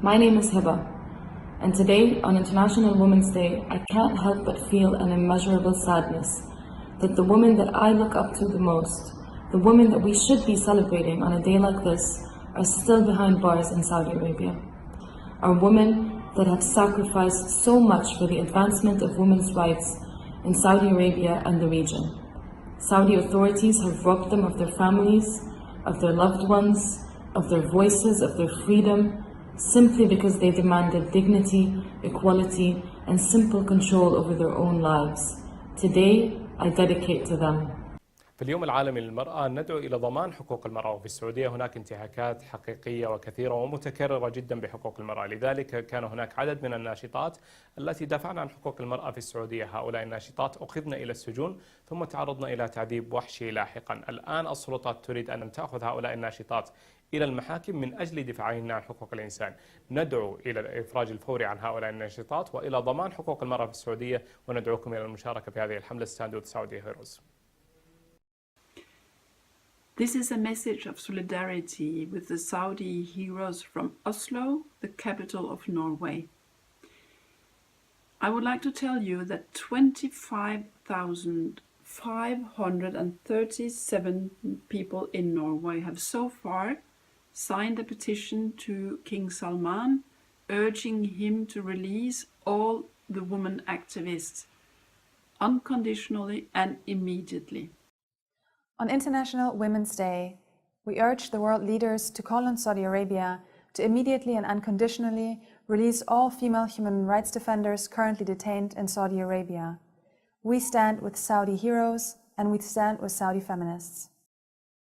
My name is Hiba, and today, on International Women's Day, I can't help but feel an immeasurable sadness that the women that I look up to the most, the women that we should be celebrating on a day like this, are still behind bars in Saudi Arabia. Are women that have sacrificed so much for the advancement of women's rights in Saudi Arabia and the region. Saudi authorities have robbed them of their families, of their loved ones, of their voices, of their freedom, simply because they demanded dignity, equality, and simple control over their own lives. Today, I dedicate to them. في اليوم العالمي للمرأة ندعو إلى ضمان حقوق المرأة، وفي السعودية هناك انتهاكات حقيقية وكثيرة ومتكررة جدا بحقوق المرأة. لذلك كان هناك عدد من الناشطات التي دافعن عن حقوق المرأة في السعودية. هؤلاء الناشطات أخذن إلى السجون ثم تعرضن إلى تعذيب وحشي لاحقا. الآن السلطات تريد أن تأخذ هؤلاء الناشطات إلى المحاكم من أجل دفاعهن عن حقوق الإنسان. ندعو إلى الإفراج الفوري عن هؤلاء الناشطات وإلى ضمان حقوق المرأة في السعودية، وندعوكم إلى المشاركة في هذه الحملة Stand with Saudi Heroes. This is a message of solidarity with the Saudi heroes from Oslo, the capital of Norway. I would like to tell you that 25,537 people in Norway have so far signed a petition to King Salman, urging him to release all the women activists unconditionally and immediately. On International Women's Day, we urge the world leaders to call on Saudi Arabia to immediately and unconditionally release all female human rights defenders currently detained in Saudi Arabia. We stand with Saudi heroes and we stand with Saudi feminists.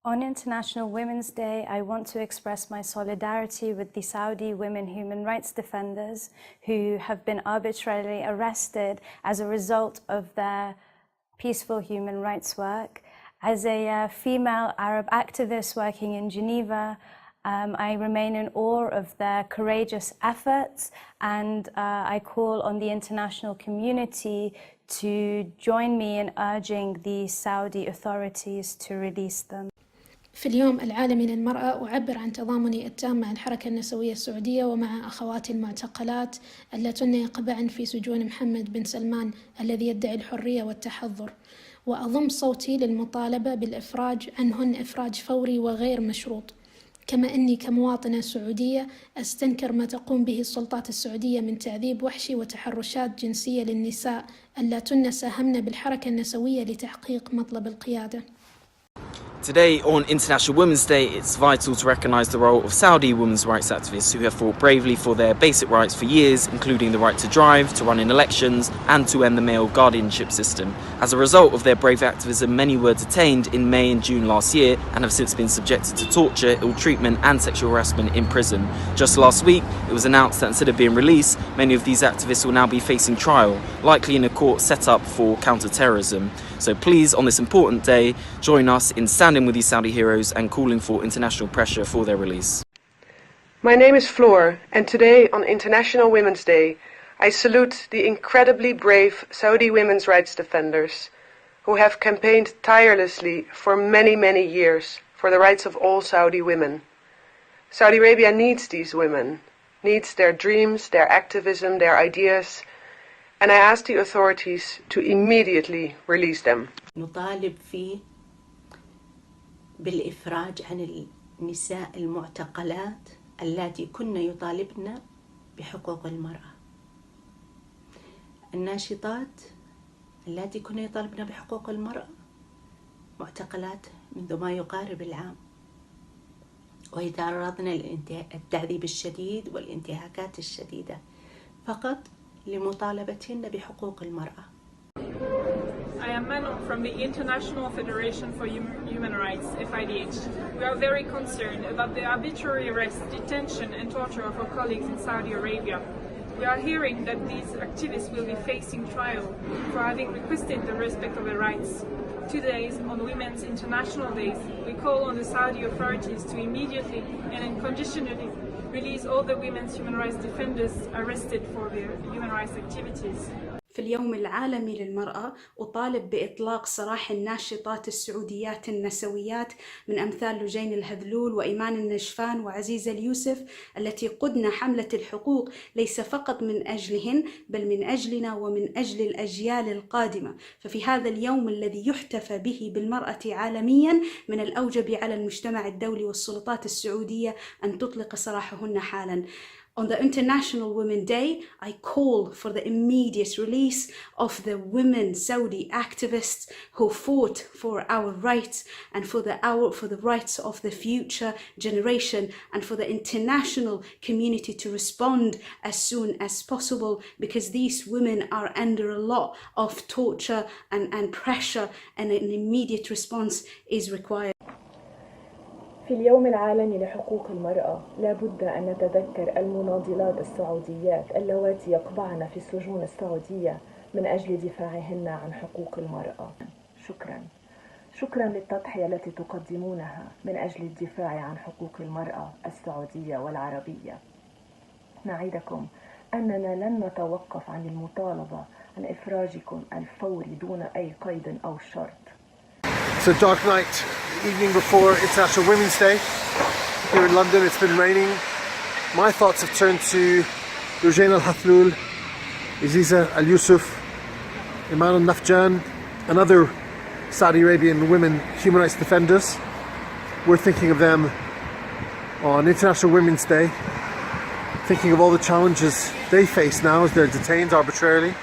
On International Women's Day, I want to express my solidarity with the Saudi women human rights defenders who have been arbitrarily arrested as a result of their peaceful human rights work. As a female Arab activist working in Geneva, I remain in awe of their courageous efforts, and I call on the international community to join me in urging the Saudi authorities to release them. في اليوم العالمي للمرأة أعبر عن تضامني التام مع الحركة النسوية السعودية ومع أخواتي المعتقلات اللاتن يقبعن في سجون محمد بن سلمان الذي يدعي الحرية والتحضر، وأضم صوتي للمطالبة بالإفراج عنهن إفراج فوري وغير مشروط. كما أني كمواطنة سعودية أستنكر ما تقوم به السلطات السعودية من تعذيب وحشي وتحرشات جنسية للنساء اللاتن ساهمن بالحركة النسوية لتحقيق مطلب القيادة. Today, on International Women's Day, it's vital to recognise the role of Saudi women's rights activists who have fought bravely for their basic rights for years, including the right to drive, to run in elections, and to end the male guardianship system. As a result of their brave activism, many were detained in May and June last year and have since been subjected to torture, ill-treatment and sexual harassment in prison. Just last week, it was announced that instead of being released, many of these activists will now be facing trial, likely in a court set up for counter-terrorism. So please, on this important day, join us in standing with these Saudi heroes and calling for international pressure for their release. My name is Floor, and today, on International Women's Day, I salute the incredibly brave Saudi women's rights defenders who have campaigned tirelessly for many, many years for the rights of all Saudi women. Saudi Arabia needs these women, needs their dreams, their activism, their ideas, and I ask the authorities to immediately release them. نطالب فيه بالإفراج عن النساء المعتقلات اللاتي كن يطالبن بحقوق المرأة. الناشطات اللاتي كن يطالبن بحقوق المرأة معتقلات منذ ما يقارب العام، ويتعرضن للتعذيب الشديد والانتهاكات الشديدة فقط لمطالبتهن بحقوق المرأة. I am Manon from the International Federation for Human Rights, FIDH. We are very concerned about the arbitrary arrest, detention and torture of our colleagues in Saudi Arabia. We are hearing that these activists will be facing trial for having requested the respect of their rights. Today, on Women's International Days, we call on the Saudi authorities to immediately and unconditionally release all the women's human rights defenders arrested for their human rights activities. في اليوم العالمي للمرأة أطالب بإطلاق سراح الناشطات السعوديات النسويات من أمثال لجين الهذلول وإيمان النجفان وعزيزة اليوسف التي قدنا حملة الحقوق ليس فقط من أجلهن بل من أجلنا ومن أجل الأجيال القادمة. ففي هذا اليوم الذي يحتفى به بالمرأة عالميا من الأوجب على المجتمع الدولي والسلطات السعودية أن تطلق سراحهن حالا. On the International Women's Day, I call for the immediate release of the women Saudi activists who fought for our rights and for the rights of the future generation, and for the international community to respond as soon as possible, because these women are under a lot of torture and pressure, and an immediate response is required. في اليوم العالمي لحقوق المرأة لا بد أن نتذكر المناضلات السعوديات اللواتي يقبعن في السجون السعودية من أجل دفاعهن عن حقوق المرأة. شكرا للتضحية التي تقدمونها من أجل الدفاع عن حقوق المرأة السعودية والعربية. نعدكم أننا لن نتوقف عن المطالبة عن إفراجكم الفوري دون أي قيد أو شرط. It's a dark night, evening before International Women's Day here in London. It's been raining. My thoughts have turned to Lujain al-Hathloul, Aziza al-Yusuf, Iman al-Nafjan, and other Saudi Arabian women human rights defenders. We're thinking of them on International Women's Day, thinking of all the challenges they face now as they're detained arbitrarily,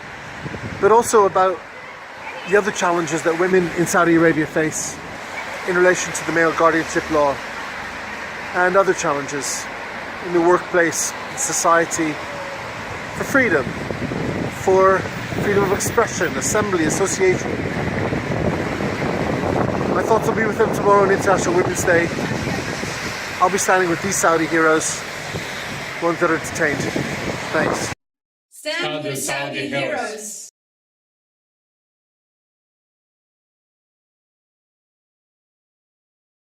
but also about the other challenges that women in Saudi Arabia face in relation to the male guardianship law and other challenges in the workplace, in society, for freedom of expression, assembly, association. My thoughts will be with them tomorrow on International Women's Day. I'll be standing with these Saudi heroes, ones that are detained. Thanks. Stand with Saudi heroes.